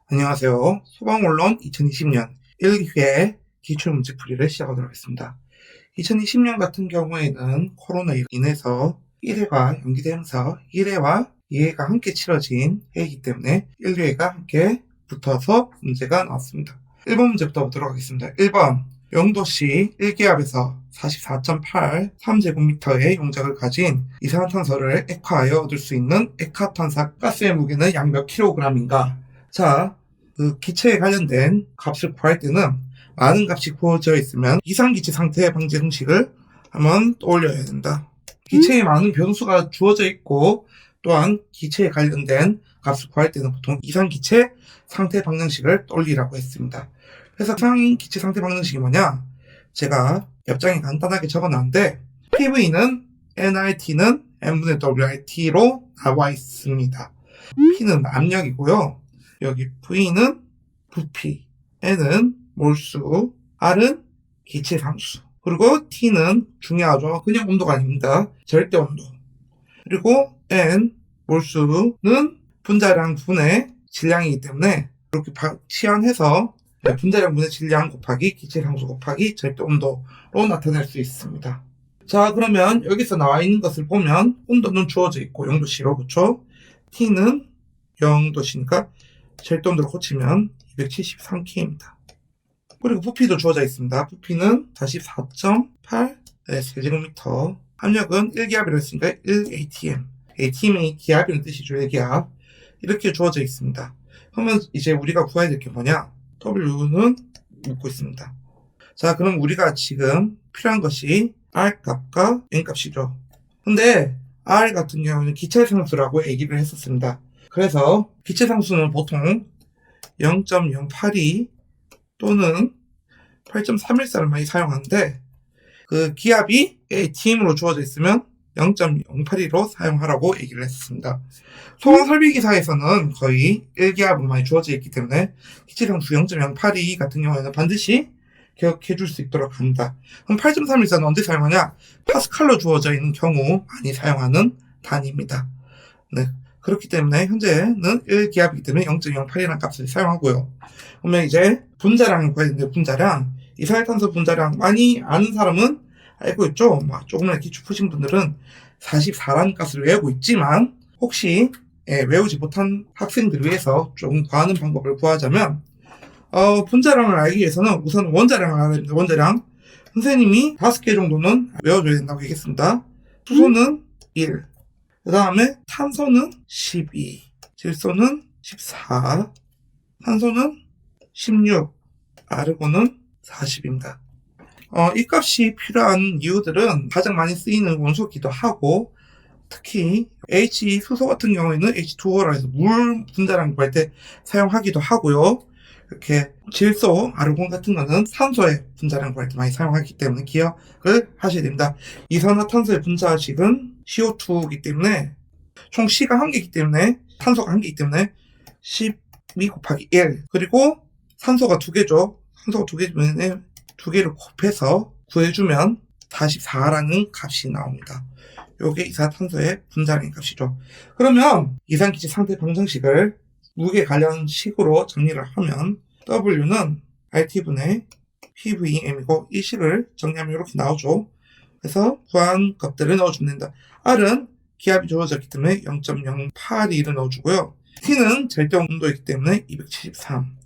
안녕하세요. 소방언론 2020년 1회 기출문제풀이를 시작하도록 하겠습니다. 2020년 같은 경우에는 코로나로 인해서 1회가 연기되면서 1회와 2회가 함께 치러진 해이기 때문에 1회가 함께 붙어서 문제가 나왔습니다. 1번 문제부터 보도록 하겠습니다. 1번 영도시 1기압에서 44.8 3제곱미터의 용적을 가진 이산화탄소를 액화하여 얻을 수 있는 액화탄산 가스의 무게는 약 몇 킬로그램인가? 자, 그 기체에 관련된 값을 구할 때는 많은 값이 구워져 있으면 이상기체 상태 방지 공식을 한번 떠올려야 된다. 기체에 많은 변수가 주어져 있고 또한 기체에 관련된 값을 구할 때는 보통 이상기체 상태 방정식을 떠올리라고 했습니다. 그래서 이상기체 상태 방정식이 뭐냐? 제가 옆장에 간단하게 적어놨는데 PV는 nRT는 n분의 WRT로 나와 있습니다. P는 압력이고요. 여기 V는 부피, N은 몰수, R은 기체 상수, 그리고 T는 중요하죠. 그냥 온도가 아닙니다. 절대 온도. 그리고 N, 몰수는 분자량 분의 질량이기 때문에 이렇게 치환해서 분자량 분의 질량 곱하기 기체 상수 곱하기 절대 온도로 나타낼 수 있습니다. 자, 그러면 여기서 나와 있는 것을 보면 온도는 주어져 있고 0도씨로, 그렇죠? T는 0도씨니까 절대 온도로 고치면 273K입니다. 그리고 부피도 주어져 있습니다. 부피는 44.8 세제곱미터. 압력은 1기압이라고 했으니까 1atm. atm이 기압이라는 뜻이죠. 1기압. 이렇게 주어져 있습니다. 그러면 이제 우리가 구해야 될 게 뭐냐? W는 묻고 있습니다. 자, 그럼 우리가 지금 필요한 것이 R 값과 N 값이죠. 근데 R 같은 경우는 기체 상수라고 얘기를 했었습니다. 그래서 기체 상수는 보통 0.082 또는 8.314를 많이 사용하는데 그 기압이 ATM으로 주어져 있으면 0.082로 사용하라고 얘기를 했습니다. 소방설비기사에서는 거의 1기압으로 많이 주어져 있기 때문에 기체 상수 0.082 같은 경우에는 반드시 기억해 줄 수 있도록 합니다. 그럼 8.314는 언제 사용하냐? 파스칼로 주어져 있는 경우 많이 사용하는 단위입니다. 네. 그렇기 때문에 현재는 1기압이기 때문에 0.08이라는 값을 사용하고요. 그러면 이제 분자량을 구해야 되는데 분자량, 이산화탄소 분자량 많이 아는 사람은 알고 있죠? 조금만 기초 푸신 분들은 44라는 값을 외우고 있지만 혹시 외우지 못한 학생들을 위해서 조금 구하는 방법을 구하자면 분자량을 알기 위해서는 우선 원자량을 알아야 됩니다. 원자량. 선생님이 5개 정도는 외워줘야 된다고 얘기했습니다. 수소는 1. 그 다음에 탄소는 12, 질소는 14, 산소는 16, 아르곤은 40입니다. 이 값이 필요한 이유들은 가장 많이 쓰이는 원소기도 하고 특히 H 수소 같은 경우에는 H2O라 해서 물 분자량 구할 때 사용하기도 하고요. 이렇게 질소, 아르곤 같은 거는 산소의 분자량 구할 때 많이 사용하기 때문에 기억을 하셔야 됩니다. 이산화탄소의 분자식은 CO2이기 때문에 총 C가 1개이기 때문에 탄소가 1개이기 때문에 12 곱하기 1 그리고 산소가 2개죠. 산소가 2개면 2개를 곱해서 구해주면 44라는 값이 나옵니다. 요게 이산화탄소의 분자량의 값이죠. 그러면 이산기체 상태 방정식을 무게 관련식으로 정리를 하면 W는 RT분의 PVM이고 이 식을 정리하면 이렇게 나오죠. 그래서 구한 것들을 넣어주면 된다. R은 기압이 주어졌기 때문에 0.082를 넣어주고요. T는 절대 온도이기 때문에 273.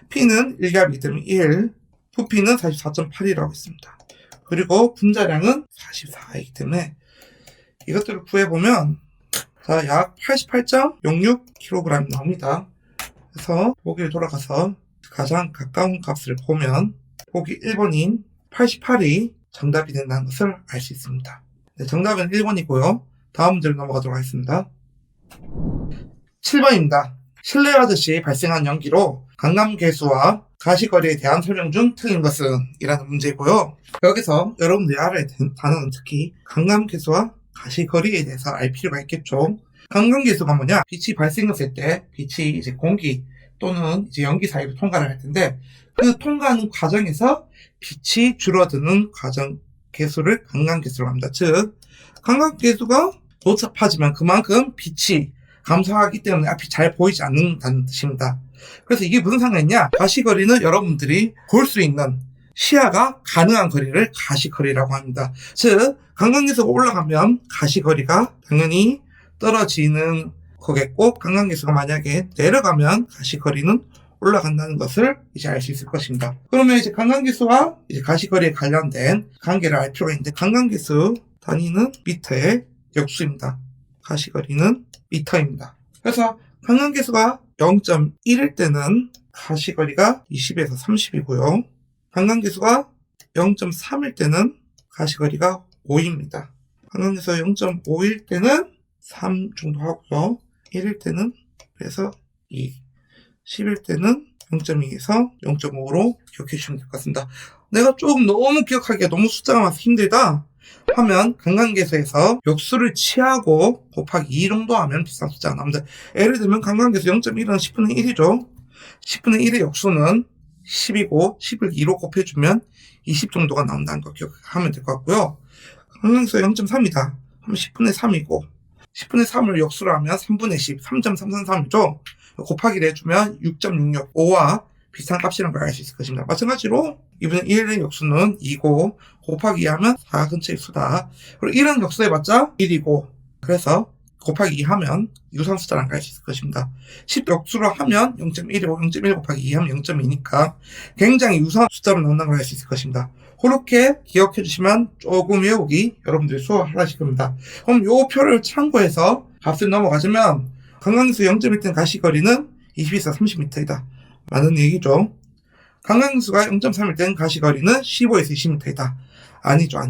P는 1기압이기 때문에 1. 부피는 44.8이라고 했습니다. 그리고 분자량은 44이기 때문에 이것들을 구해보면 약 88.06kg 나옵니다. 그래서 보기를 돌아가서 가장 가까운 값을 보면 보기 1번인 88이 정답이 된다는 것을 알 수 있습니다. 네, 정답은 1번이고요. 다음 문제로 넘어가도록 하겠습니다. 7번입니다. 실내화듯이 발생한 연기로 강감계수와 가시거리에 대한 설명 중 틀린 것은? 이라는 문제고요. 여기서 여러분들이 알아야 되는 단어는 특히 강감계수와 가시거리에 대해서 알 필요가 있겠죠. 강감계수가 뭐냐? 빛이 발생했을 때 빛이 이제 공기 또는 이제 연기 사이로 통과를 할 텐데 그 통과하는 과정에서 빛이 줄어드는 과정 계수를 강감계수라고 합니다. 즉 강간계수가 높아지면 그만큼 빛이 감소하기 때문에 앞이 잘 보이지 않는다는 뜻입니다. 그래서 이게 무슨 상관이냐? 가시거리는 여러분들이 볼 수 있는 시야가 가능한 거리를 가시거리라고 합니다. 즉 강간계수가 올라가면 가시거리가 당연히 떨어지는 거겠고, 강간계수가 만약에 내려가면 가시거리는 올라간다는 것을 이제 알 수 있을 것입니다. 그러면 이제 강간계수와 이제 가시거리에 관련된 관계를 알 필요가 있는데, 강간계수 단위는 미터의 역수입니다. 가시거리는 미터입니다. 그래서 강간계수가 0.1일 때는 가시거리가 20에서 30이고요. 강간계수가 0.3일 때는 가시거리가 5입니다. 강간계수가 0.5일 때는 3 정도 하고요. 1일 때는 그래서 2, 10일 때는 0.2에서 0.5로 기억해 주시면 될 것 같습니다. 내가 조금 너무 기억하기가 너무 숫자가 많아서 힘들다 하면 강간계수에서 역수를 취하고 곱하기 2 정도 하면 비슷한 숫자가 나옵니다. 예를 들면 강간계수 0.1은 10분의 1이죠. 10분의 1의 역수는 10이고 10을 2로 곱해주면 20 정도가 나온다는 거 기억하면 될 것 같고요. 강간계수가 0.3이다 하면 10분의 3이고 10분의 3을 역수로 하면 3분의 10, 3.333이죠. 곱하기를 해주면 6.66, 5와 비슷한 값이라는 걸 알 수 있을 것입니다. 마찬가지로 2분의 1의 역수는 2고 곱하기 2 하면 4 근처의 수다. 그리고 1은 역수해봤자 1이고 그래서 곱하기 2 하면 유사한 숫자라는 걸 알 수 있을 것입니다. 10 역수로 하면 0.1이고 0.1 곱하기 2 하면 0.2니까 굉장히 유사한 숫자로 나온다는 걸 알 수 있을 것입니다. 그렇게 기억해 주시면 조금 외우기 여러분들이 수월하실 겁니다. 그럼 이 표를 참고해서 값을 넘어가자면 강간계수 0.1 때는 가시거리는 20에서 30m이다. 맞는 얘기죠. 강간계수가 0.3일 때는 가시거리는 15에서 20m이다. 아니죠.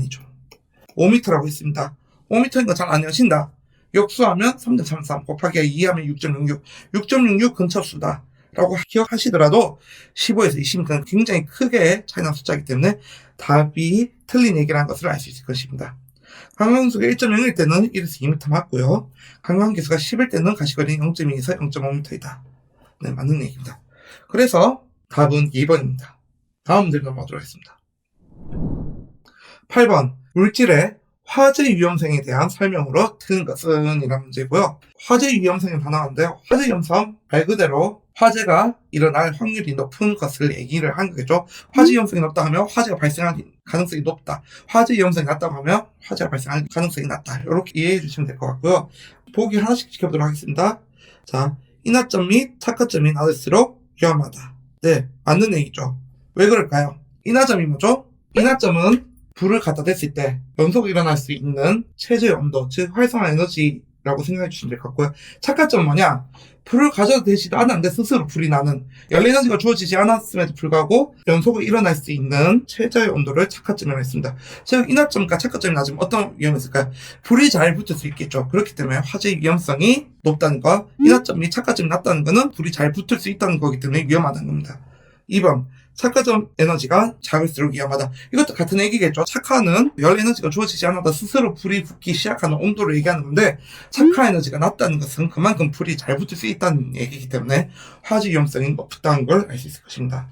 5m라고 했습니다. 5m인 거 잘 안 외우신다. 역수하면 3.33 곱하기 2 하면 6.66, 6.66 근처수다 라고 기억하시더라도 15에서 20m는 굉장히 크게 차이나는 숫자이기 때문에 답이 틀린 얘기라는 것을 알 수 있을 것입니다. 강간계수가 1.0일 때는 1에서 2m 맞고요. 강간계수가 10일 때는 가시거리는 0.2에서 0.5m이다. 네, 맞는 얘기입니다. 그래서 답은 2번입니다. 다음 문제로 넘어가도록 하겠습니다. 8번 물질의 화재 위험성에 대한 설명으로 틀린 것은 이라는 문제고요. 화재 위험성이 단어인데 화재 위험성 말 그대로 화재가 일어날 확률이 높은 것을 얘기를 한 거겠죠. 화재 위험성이 높다 하면 화재가 발생할 가능성이 높다. 화재 위험성이 낮다고 하면 화재가 발생할 가능성이 낮다. 이렇게 이해해 주시면 될 것 같고요. 보기 하나씩 지켜보도록 하겠습니다. 자, 인화점 및 착화점이 낮을수록 위험하다. 네, 맞는 얘기죠. 왜 그럴까요? 인화점이 뭐죠? 인화점은 불을 갖다 댔을 때 연속으로 일어날 수 있는 최저의 온도, 즉 활성화 에너지라고 생각해 주시면 될 것 같고요. 착화점은 뭐냐? 불을 가져도 되지도 않았는데 스스로 불이 나는 열에너지가 주어지지 않았음에도 불구하고 연속으로 일어날 수 있는 최저의 온도를 착화점이라고 했습니다. 즉 인화점과 착화점이 낮으면 어떤 위험이 있을까요? 불이 잘 붙을 수 있겠죠. 그렇기 때문에 화재 위험성이 높다는 거, 인화점 및 착화점이 낮다는 거는 불이 잘 붙을 수 있다는 거기 때문에 위험하다는 겁니다. 2번 착화점 에너지가 작을수록 위험하다. 이것도 같은 얘기겠죠. 착화는 열 에너지가 주어지지 않아도 스스로 불이 붙기 시작하는 온도를 얘기하는 건데, 착화 에너지가 낮다는 것은 그만큼 불이 잘 붙을 수 있다는 얘기이기 때문에 화재 위험성이 높다는 걸 알 수 있을 것입니다.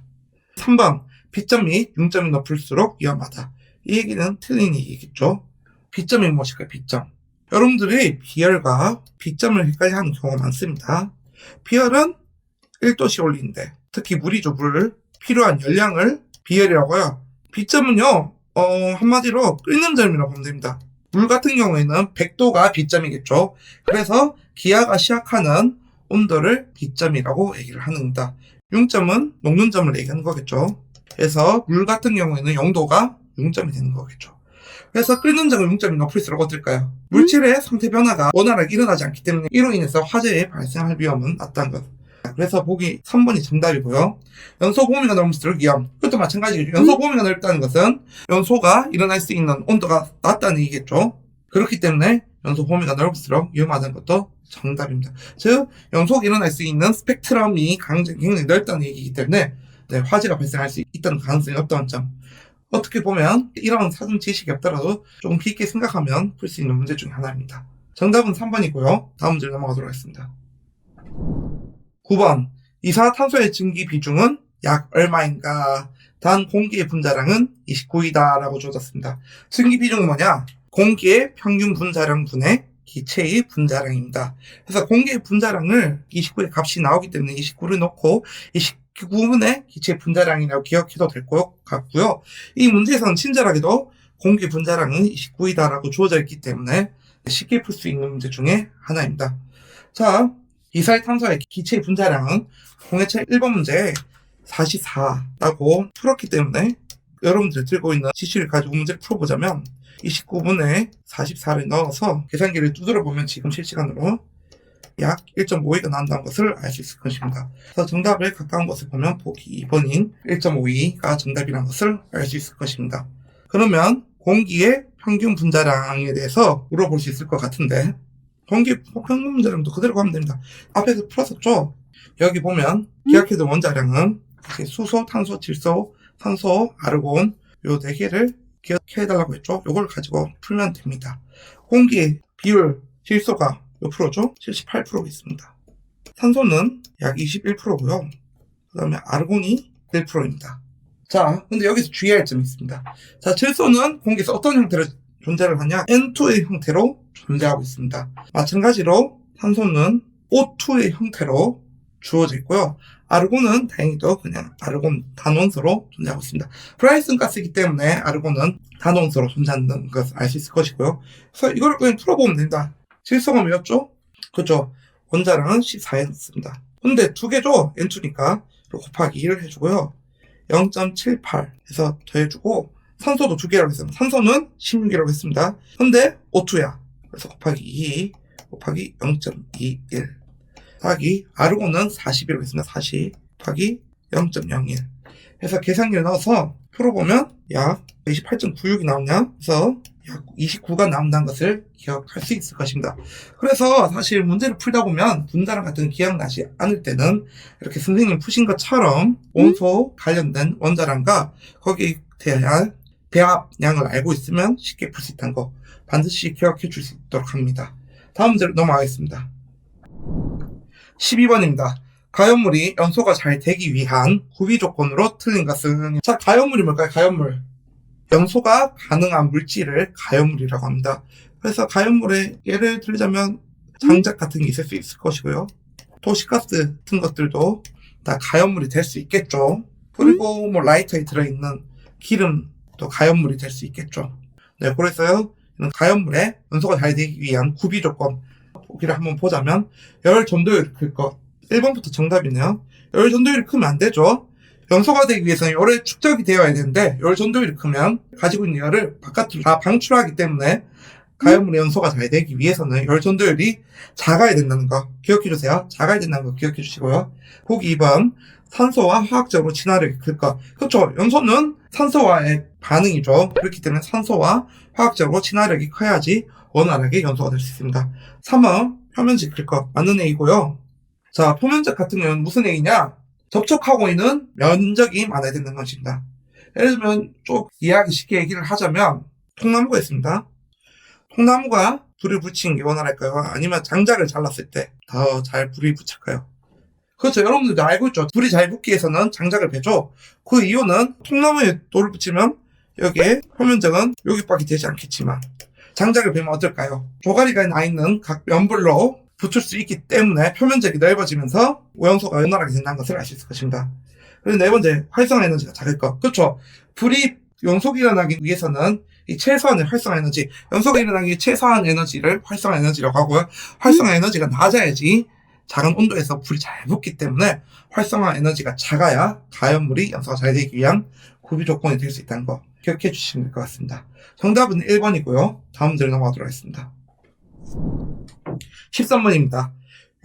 3번 B점 및 융점이 높을수록 위험하다. 이 얘기는 틀린 얘기겠죠. B점이 무엇일까요? B점. 여러분들이 비열과 B점을 헷갈려 하는 경우가 많습니다. 비열은 1도씨 올리는데, 특히 물이죠. 물. 필요한 열량을 비열이라고요. B점은요, 한마디로 끓는 점이라고 보면 됩니다. 물 같은 경우에는 100도가 B점이겠죠. 그래서 기하가 시작하는 온도를 B점이라고 얘기를 하는 겁니다. 융점은 녹는 점을 얘기하는 거겠죠. 그래서 물 같은 경우에는 0도가 융점이 되는 거겠죠. 그래서 끓는 점은 융점이 높을수록 어떨까요? 물질의 상태 변화가 원활하게 일어나지 않기 때문에 이로 인해서 화재에 발생할 위험은 낮다는 것. 그래서 보기 3번이 정답이고요. 연소 보미가 넓을수록 위험. 그것도 마찬가지겠죠. 연소 보미가 넓다는 것은 연소가 일어날 수 있는 온도가 낮다는 얘기겠죠. 그렇기 때문에 연소 보미가 넓을수록 위험하다는 것도 정답입니다. 즉 연소가 일어날 수 있는 스펙트럼이 굉장히 넓다는 얘기이기 때문에 화재가 발생할 수 있다는 가능성이 없다는 점. 어떻게 보면 이런 사전 지식이 없더라도 조금 깊게 생각하면 풀 수 있는 문제 중에 하나입니다. 정답은 3번이고요. 다음 문제로 넘어가도록 하겠습니다. 9번 이산화탄소의 증기 비중은 약 얼마인가? 단 공기의 분자량은 29이다 라고 주어졌습니다. 증기 비중은 뭐냐? 공기의 평균 분자량분의 기체의 분자량입니다. 그래서 공기의 분자량을 29의 값이 나오기 때문에 29를 넣고 29분의 기체 분자량이라고 기억해도 될 것 같고요. 이 문제에서는 친절하게도 공기 분자량은 29이다라고 주어져 있기 때문에 쉽게 풀 수 있는 문제 중에 하나입니다. 자, 이산화탄소의 기체 분자량은 공해체 1번 문제에 44라고 풀었기 때문에 여러분들이 들고 있는 지시를 가지고 문제를 풀어보자면 29분의 44를 넣어서 계산기를 두드려 보면 지금 실시간으로 약 1.52가 나온다는 것을 알 수 있을 것입니다. 그래서 정답을 가까운 것을 보면 보기 2번인 1.52가 정답이라는 것을 알 수 있을 것입니다. 그러면 공기의 평균 분자량에 대해서 물어볼 수 있을 것 같은데 공기 평균 분자량도 그대로 가면 됩니다. 앞에서 풀었었죠? 여기 보면 기억해둔 원자량은 수소, 탄소, 질소, 산소, 아르곤 요 4개를 기억해달라고 했죠? 요걸 가지고 풀면 됩니다. 공기의 비율, 질소가 몇 프로죠? 78%겠습니다. 산소는 약 21%고요. 그 다음에 아르곤이 1%입니다. 자, 근데 여기서 주의할 점이 있습니다. 자, 질소는 공기에서 어떤 형태로 존재를 하냐? N2의 형태로 존재하고 있습니다. 마찬가지로 산소는 O2의 형태로 주어져 있고요. 아르곤은 다행히도 그냥 아르곤 단원소로 존재하고 있습니다. 프라이슨 가스이기 때문에 아르곤은 단원소로 존재한다는 것을 알 수 있을 것이고요. 그래서 이걸 그냥 풀어보면 된다. 질소가 몇죠? 그죠? 원자량은 14에 넣습니다. 근데 두 개죠? N2니까 곱하기 2를 해주고요. 0.78 해서 더해주고 산소도 두 개라고 했습니다. 산소는 16이라고 했습니다. 근데 O2야. 그래서 곱하기 2 곱하기 0.21 더하기 아르곤은 40이라고 했습니다. 40 곱하기 0.01 해서 계산기를 넣어서 풀어보면 약 28.96이 나오냐? 그래서 약 29가 나온다는 것을 기억할 수 있을 것입니다. 그래서 사실 문제를 풀다 보면 분자량 같은 기억나지 않을 때는 이렇게 선생님 푸신 것처럼 온소 관련된 원자량과 거기에 대한 배합량을 알고 있으면 쉽게 풀 수 있다는 거 반드시 기억해 줄 수 있도록 합니다. 다음 문제로 넘어가겠습니다. 12번입니다. 가연물이 연소가 잘 되기 위한 구비 조건으로 틀린 것은? 자, 가연물이 뭘까요? 가연물. 연소가 가능한 물질을 가연물이라고 합니다. 그래서 가연물에 예를 들자면 장작 같은 게 있을 수 있을 것이고요. 도시가스 같은 것들도 다 가연물이 될 수 있겠죠. 그리고 뭐 라이터에 들어있는 기름도 가연물이 될 수 있겠죠. 네, 그래서요. 가연물에 연소가 잘 되기 위한 구비 조건 보기를 한번 보자면 열 전도율이 클 것. 1번부터 정답이네요. 열 전도율이 크면 안 되죠. 연소가 되기 위해서는 열의 축적이 되어야 되는데 열 전도율이 크면 가지고 있는 열을 바깥으로 다 방출하기 때문에 가연물의 연소가 잘 되기 위해서는 열 전도율이 작아야 된다는 거 기억해 주세요. 작아야 된다는 거 기억해 주시고요. 보기 2번 산소와 화학적으로 친화력이 클 것. 그렇죠. 연소는 산소와의 반응이죠. 그렇기 때문에 산소와 화학적으로 친화력이 커야지 원활하게 연소가 될 수 있습니다. 3번 표면적이 클 것. 맞는 얘기고요. 자, 표면적 같은 경우는 무슨 얘기냐? 접촉하고 있는 면적이 많아야 된다는 것입니다. 예를 들면 좀 이해하기 쉽게 얘기를 하자면 통나무가 있습니다. 통나무가 불을 붙이는 게 원활할까요? 아니면 장작을 잘랐을 때 더 잘 불이 붙을까요? 그렇죠. 여러분들도 알고 있죠. 불이 잘 붙기 위해서는 장작을 베죠. 그 이유는 통나무에 돌을 붙이면 여기에 표면적은 여기밖에 되지 않겠지만 장작을 베면 어떨까요? 조가리가 나 있는 각 면불로 붙을 수 있기 때문에 표면적이 넓어지면서 오염소가 원활하게 된다는 것을 알 수 있을 것입니다. 그리고 네 번째, 활성화 에너지가 작을 것. 그렇죠. 불이 연소가 일어나기 위해서는 이 최소한의 활성화 에너지, 연소가 일어나기 위해 최소한 에너지를 활성화 에너지라고 하고요. 활성화 에너지가 낮아야지 작은 온도에서 불이 잘 붙기 때문에 활성화 에너지가 작아야 가연물이 연소가 잘 되기 위한 구비 조건이 될 수 있다는 거 기억해 주시면 될 것 같습니다. 정답은 1번이고요. 다음 문제로 넘어가도록 하겠습니다. 13번입니다.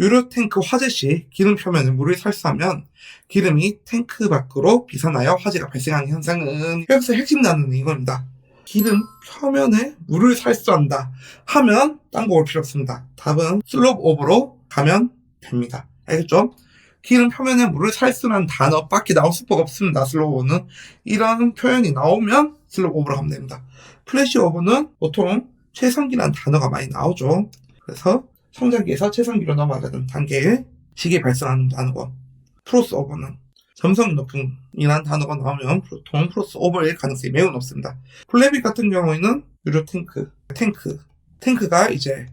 유료 탱크 화재 시 기름 표면에 물을 살수하면 기름이 탱크 밖으로 비산하여 화재가 발생하는 현상은? 여기서 핵심 나누는 이겁니다. 기름 표면에 물을 살수한다 하면 딴 거 올 필요 없습니다. 답은 슬롭 오버로 가면 됩니다. 알겠죠? 기름 표면에 물을 살수라는 단어밖에 나올 수가 없습니다. 슬롭 오버는 이런 표현이 나오면 슬롭 오버로 가면 됩니다. 플래시 오버는 보통 최상기라는 단어가 많이 나오죠. 그래서 성장기에서 최상기로 넘어가는 단계에 시기 발생하는 단어고, 프로스 오버는 점성이 높은 이란 단어가 나오면 보통 프로스 오버일 가능성이 매우 높습니다. 플래빗 같은 경우에는 유료 탱크가 이제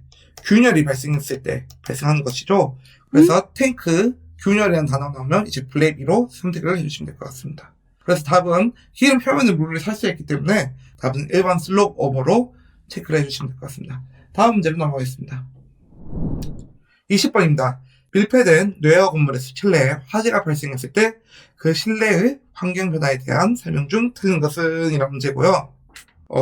균열이 발생했을 때 발생하는 것이죠. 그래서 탱크, 균열이라는 단어가 나오면 이제 블랙으로 선택을 해주시면 될 것 같습니다. 그래서 답은 기름 표면에 물을 살수했기 때문에 답은 일반 슬롭 오버로 체크를 해주시면 될 것 같습니다. 다음 문제로 넘어가겠습니다. 20번입니다. 밀폐된 뇌어 건물에서 실내에 화재가 발생했을 때 그 실내의 환경 변화에 대한 설명 중 틀린 것은? 이라는 문제고요.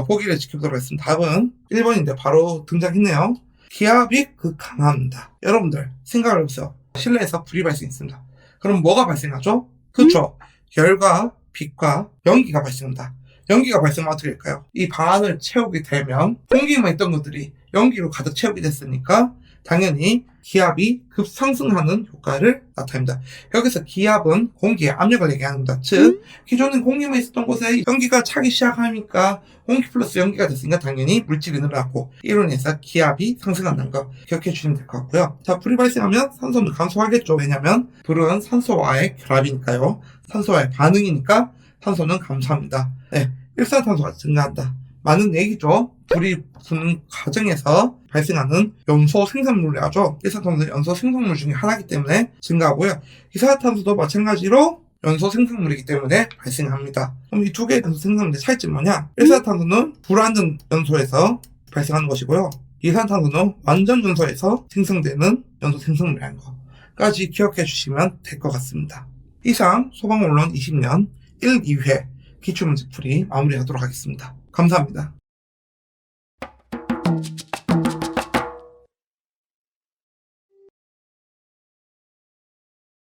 보기를 지켜보도록 하겠습니다. 답은 1번인데 바로 등장했네요. 기압이 극강합니다. 여러분들 생각을 해보세요. 실내에서 불이 발생했습니다. 그럼 뭐가 발생하죠? 그렇죠. 열과 빛과 연기가 발생합니다. 연기가 발생하면 어떻게 될까요? 이 방 안을 채우게 되면 공기만 있던 것들이 연기로 가득 채우게 됐으니까 당연히 기압이 급상승하는 효과를 나타냅니다. 여기서 기압은 공기의 압력을 얘기합니다. 즉 기존에 공기만 있었던 곳에 연기가 차기 시작하니까 공기 플러스 연기가 됐으니까 당연히 물질이 늘어났고 이로 인해서 기압이 상승한다는 거 기억해 주시면 될 것 같고요. 자, 불이 발생하면 산소는 감소하겠죠. 왜냐하면 불은 산소와의 결합이니까요. 산소와의 반응이니까 산소는 감소합니다. 네, 일산탄소가 증가한다. 많은 얘기죠. 불이 붙는 과정에서 발생하는 연소 생산물이라죠. 일산탄소는 연소 생산물 중에 하나이기 때문에 증가하고요. 이산화탄소도 마찬가지로 연소 생산물이기 때문에 발생합니다. 그럼 이 두 개의 연소 생산물의 차이점은 뭐냐? 일산화탄소는 불완전 연소에서 발생하는 것이고요. 이산화탄소는 완전 연소에서 생성되는 연소 생산물이라는 거까지 기억해 주시면 될 것 같습니다. 이상 소방원론 20년 1, 2회 기출문제풀이 마무리하도록 하겠습니다. 감사합니다.